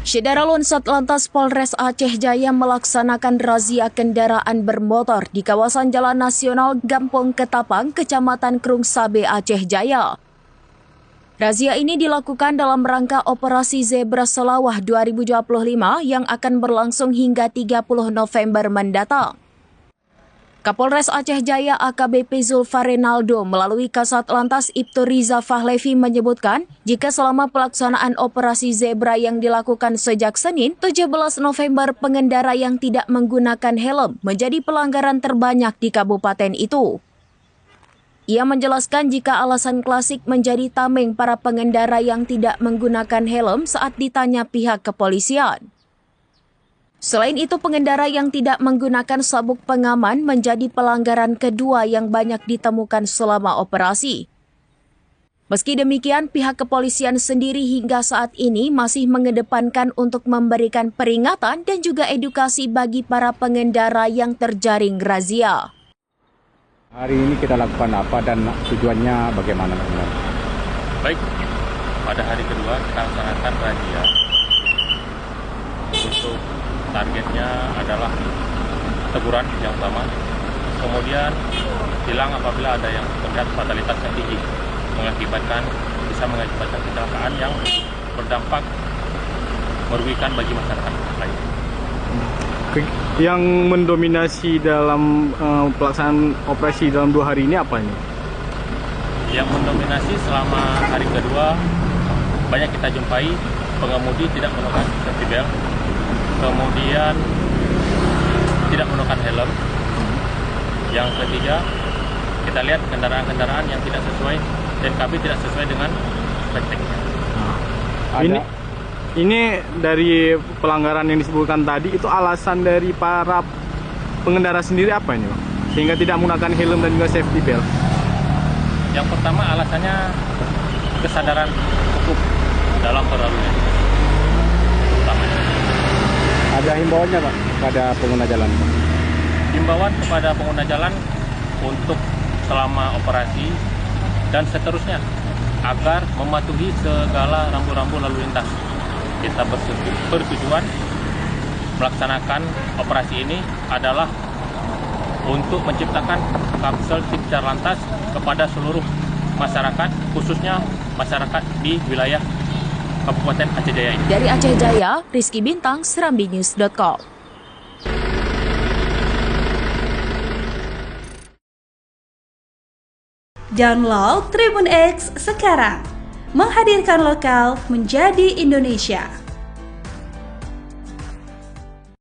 Saudara, Satlantas Polres Aceh Jaya melaksanakan razia kendaraan bermotor di kawasan Jalan Nasional Gampong Ketapang, Kecamatan Krungsabe, Aceh Jaya. Razia ini dilakukan dalam rangka Operasi Zebra Selawah 2025 yang akan berlangsung hingga 30 November mendatang. Kapolres Aceh Jaya AKBP Zulfa Renaldo melalui Kasat Lantas Ibtu Riza Fahlevi menyebutkan jika selama pelaksanaan operasi Zebra yang dilakukan sejak Senin 17 November pengendara yang tidak menggunakan helm menjadi pelanggaran terbanyak di kabupaten itu. Ia menjelaskan jika alasan klasik menjadi tameng para pengendara yang tidak menggunakan helm saat ditanya pihak kepolisian. Selain itu, pengendara yang tidak menggunakan sabuk pengaman menjadi pelanggaran kedua yang banyak ditemukan selama operasi. Meski demikian, pihak kepolisian sendiri hingga saat ini masih mengedepankan untuk memberikan peringatan dan juga edukasi bagi para pengendara yang terjaring razia. Hari ini kita lakukan apa dan tujuannya bagaimana? Baik, pada hari kedua kita laksanakan razia. Untuk targetnya adalah teguran yang utama, kemudian tilang apabila ada yang terlihat fatalitas yang tinggi, bisa mengakibatkan kecelakaan yang berdampak merugikan bagi masyarakat lain. Yang mendominasi dalam pelaksanaan operasi dalam 2 hari ini apa ini? Yang mendominasi selama hari kedua banyak kita jumpai pengemudi tidak menggunakan safety belt, kemudian tidak menggunakan helm. Yang ketiga, kita lihat kendaraan-kendaraan yang tidak sesuai dan KB tidak sesuai dengan spekteknya. Ini dari pelanggaran yang disebutkan tadi, itu alasan dari para pengendara sendiri apa ini, Pak? Sehingga tidak menggunakan helm dan juga safety belt. Yang pertama alasannya kesadaran hukum dalam berlalu lintas. Ada himbauannya, Pak, pada pengguna jalan, Pak? Himbauan kepada pengguna jalan untuk selama operasi dan seterusnya agar mematuhi segala rambu-rambu lalu lintas. Kita bertujuan melaksanakan operasi ini adalah untuk menciptakan kapsul Tipcar Lantas kepada seluruh masyarakat, khususnya masyarakat di wilayah Kabupaten Aceh Jaya ini. Dari Aceh Jaya, Rizky Bintang, serambinews.com. Download Tribun X sekarang, menghadirkan lokal menjadi Indonesia.